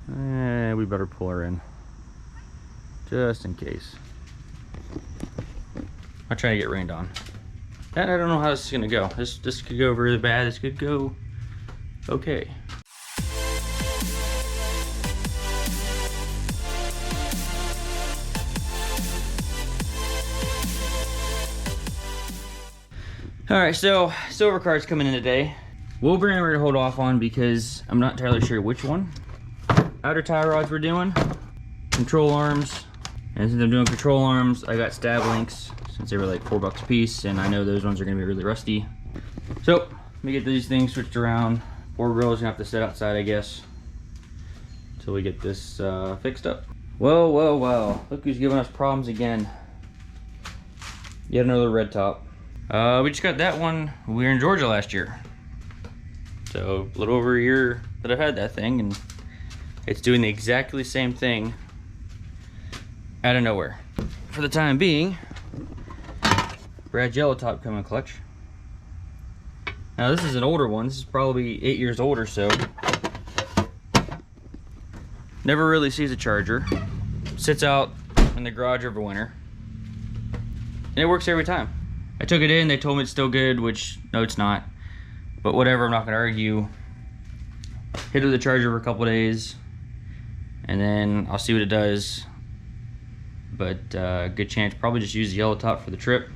We better pull her in, just in case. I'm trying to get rained on. And I don't know how this is gonna go. This could go really bad. This could go okay. All right, so silver card's coming in today. Wilburn we're gonna hold off on because I'm not entirely sure which one. Outer tie rods we're doing, control arms, and since I'm doing control arms, I got stab links since they were like $4 a piece, and I know those ones are gonna be really rusty. So let me get these things switched around. Poor girl's gonna have to sit outside, I guess, until we get this fixed up. Well, look who's giving us problems again. Yet another red top. We just got that one. We were in Georgia last year. So a little over a year that I've had that thing, and it's doing the exactly same thing out of nowhere. For the time being, Brad's yellow top coming clutch. Now this is an older one. This is probably 8 years old or so. Never really sees a charger. Sits out in the garage over winter. And it works every time. I took it in, they told me it's still good, which, no it's not. But whatever, I'm not gonna argue. Hit it with the charger for a couple days, and then I'll see what it does. But good chance, probably just use the yellow top for the trip,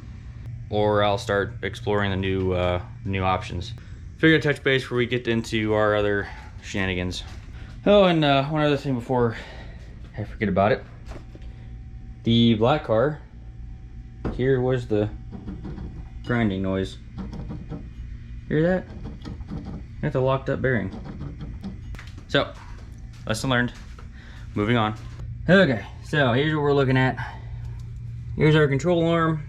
or I'll start exploring the new options. Figure to touch base before we get into our other shenanigans. Oh, and one other thing before I forget about it. The black car, here was the grinding noise. Hear that? That's a locked up bearing. So, lesson learned. Moving on. Okay, so here's what we're looking at. Here's our control arm.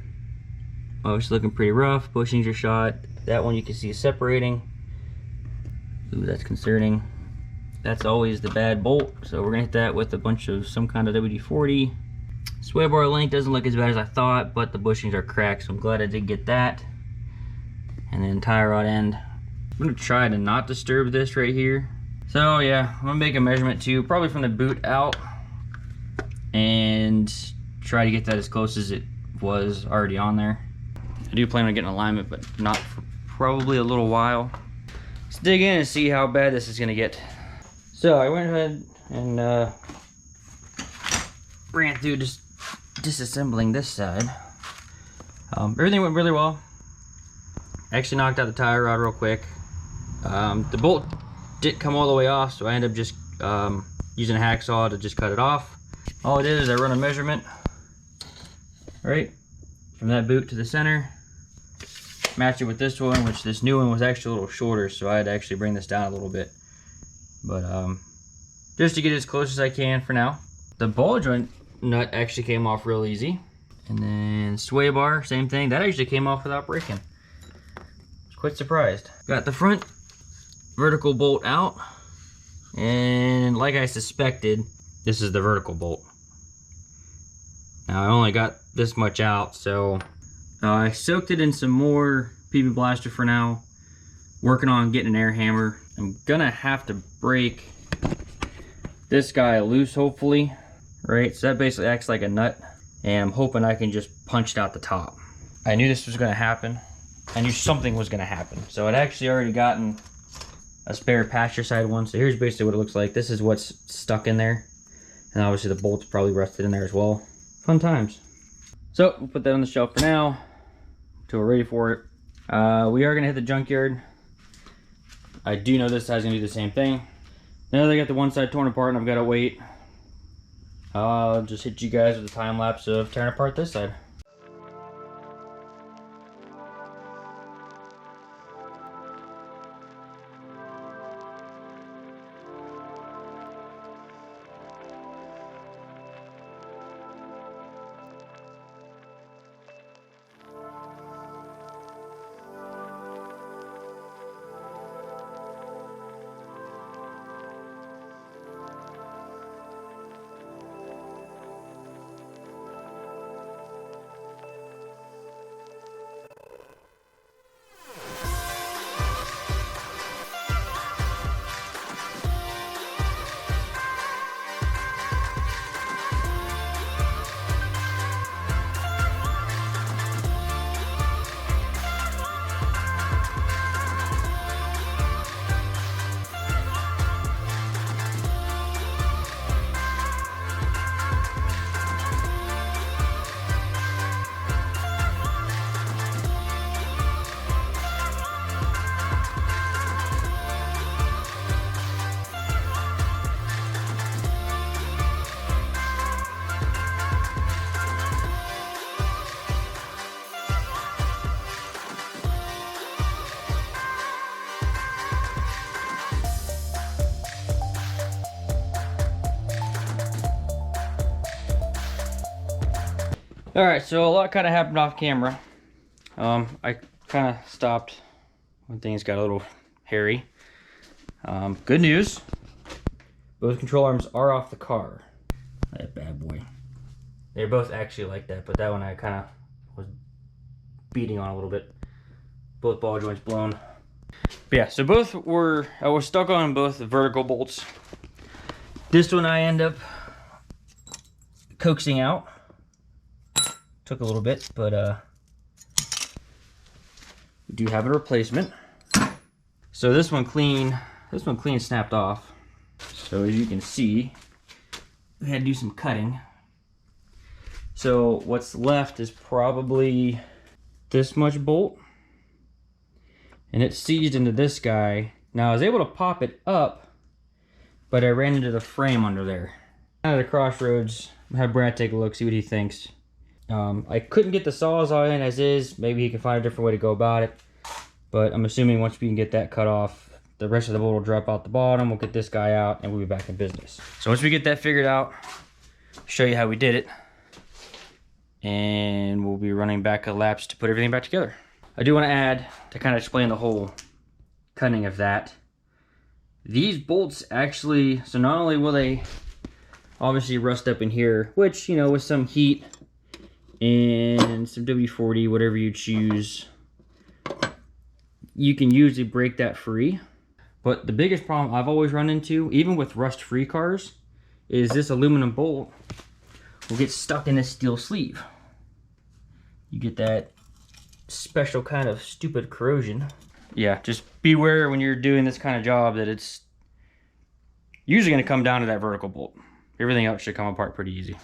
Oh, it's looking pretty rough. Bushings are shot. That one you can see is separating. Ooh, that's concerning. That's always the bad bolt. So we're gonna hit that with a bunch of some kind of WD-40. Sway bar length doesn't look as bad as I thought, but the bushings are cracked, so I'm glad I did get that. And then tie rod end. I'm gonna try to not disturb this right here. So yeah, I'm gonna make a measurement too, probably from the boot out, and try to get that as close as it was already on there. I do plan on getting alignment, but not for probably a little while. Let's dig in and see how bad this is gonna get. So I went ahead and ran through just disassembling this side. Everything went really well. Actually knocked out the tie rod real quick. The bolt didn't come all the way off, so I ended up just using a hacksaw to just cut it off. All I did is I run a measurement right from that boot to the center, match it with this one, which this new one was actually a little shorter, so I had to actually bring this down a little bit. But just to get as close as I can for now. The ball joint nut actually came off real easy. And then sway bar, same thing. That actually came off without breaking. I was quite surprised. Got the front vertical bolt out. And like I suspected, this is the vertical bolt. Now I only got this much out, so I soaked it in some more PB Blaster for now. Working on getting an air hammer. I'm gonna have to break this guy loose, hopefully. Right, so that basically acts like a nut, and I'm hoping I can just punch it out the top. I knew this was gonna happen. I knew something was gonna happen. So I'd actually already gotten a spare passenger side one. So here's basically what it looks like. This is what's stuck in there. And obviously the bolt's probably rusted in there as well. Fun times. So we'll put that on the shelf for now, until we're ready for it. We are gonna hit the junkyard. I do know this side's gonna do the same thing. Now they got the one side torn apart and I've gotta wait. I'll just hit you guys with a time lapse of tearing apart this side. All right, so a lot kind of happened off camera. I kind of stopped when things got a little hairy. Good news, both control arms are off the car. That bad boy. They're both actually like that, but that one I kind of was beating on a little bit. Both ball joints blown. But yeah, so I was stuck on both the vertical bolts. This one I end up coaxing out. Took a little bit, but we do have a replacement. So this one clean snapped off. So as you can see, we had to do some cutting. So what's left is probably this much bolt, and it's seized into this guy. Now I was able to pop it up, but I ran into the frame under there. At the crossroads, have Brad take a look, see what he thinks. I couldn't get the sawzall in as is. Maybe he can find a different way to go about it. But I'm assuming once we can get that cut off, the rest of the bolt will drop out the bottom. We'll get this guy out and we'll be back in business. So once we get that figured out, I'll show you how we did it. And we'll be running back a laps to put everything back together. I do want to add, to kind of explain the whole cutting of that. These bolts actually, so not only will they obviously rust up in here, which, you know, with some heat and some WD-40, whatever you choose, you can usually break that free. But the biggest problem I've always run into, even with rust-free cars, is this aluminum bolt will get stuck in this steel sleeve. You get that special kind of stupid corrosion. Yeah, just beware when you're doing this kind of job that it's usually going to come down to that vertical bolt. Everything else should come apart pretty easy.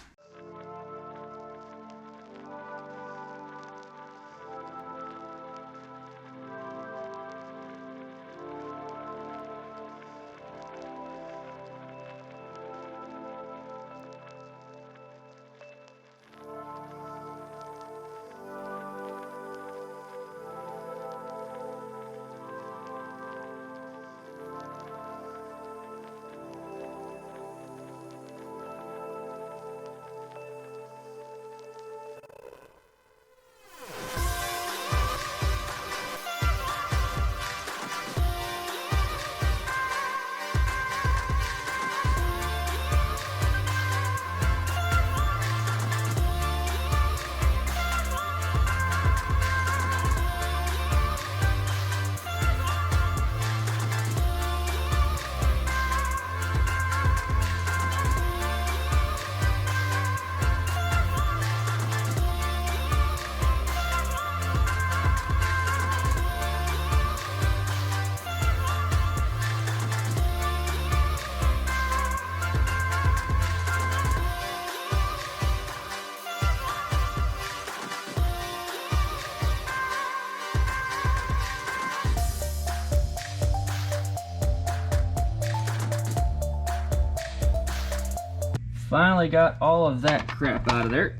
Finally got all of that crap out of there.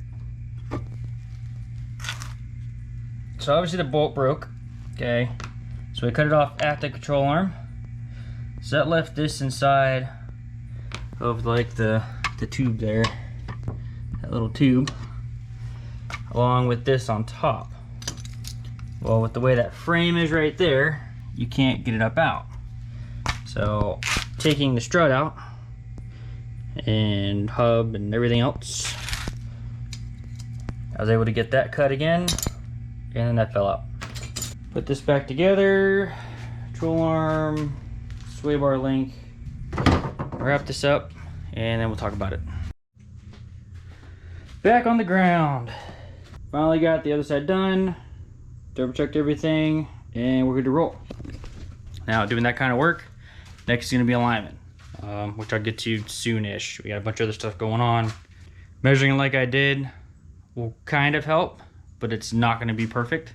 So obviously the bolt broke, okay? So we cut it off at the control arm. So that left this inside of like the tube there, that little tube, along with this on top. Well, with the way that frame is right there, you can't get it up out. So taking the strut out and hub and everything else, I was able to get that cut again, and then that fell out. Put this back together, control arm, sway bar link, wrap this up, and then we'll talk about it. Back on the ground. Finally got the other side done, double checked everything, and we're good to roll. Now, doing that kind of work, next is gonna be alignment. Which I'll get to soonish. We got a bunch of other stuff going on. Measuring like I did will kind of help, but it's not going to be perfect.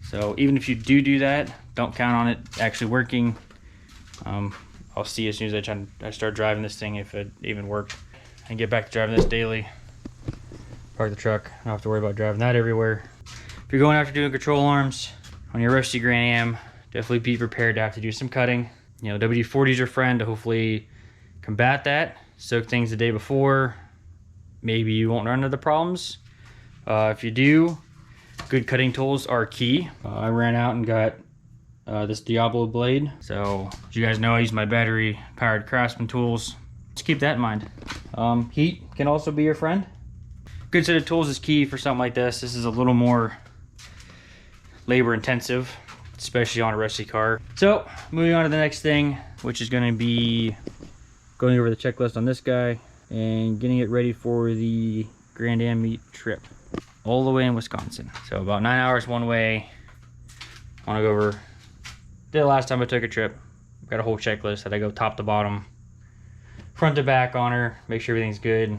So even if you do that, don't count on it actually working. I'll see as soon as I start driving this thing if it even worked. And get back to driving this daily. Park the truck. I don't have to worry about driving that everywhere. If you're going after doing control arms on your rusty Grand Am, definitely be prepared to have to do some cutting. You know, WD-40 is your friend to hopefully combat that. Soak things the day before, maybe you won't run into the problems. If you do, good cutting tools are key. I ran out and got this Diablo blade. So as you guys know, I use my battery powered Craftsman tools. Just keep that in mind. Heat can also be your friend. Good set of tools is key for something like this. This is a little more labor intensive, especially on a rusty car. So moving on to the next thing, which is going to be going over the checklist on this guy and getting it ready for the Grand Am meet trip all the way in Wisconsin. So about 9 hours one way. I want to go over, did it last time I took a trip. Got a whole checklist that I go top to bottom, front to back on her, make sure everything's good.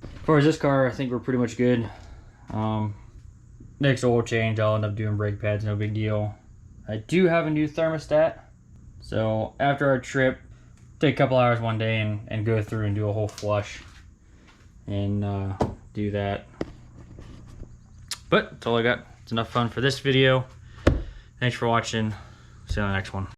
As far as this car, I think we're pretty much good. Next oil change, I'll end up doing brake pads, no big deal. I do have a new thermostat. So after our trip, take a couple hours one day and go through and do a whole flush and do that. But that's all I got. It's enough fun for this video. Thanks for watching. See you on the next one.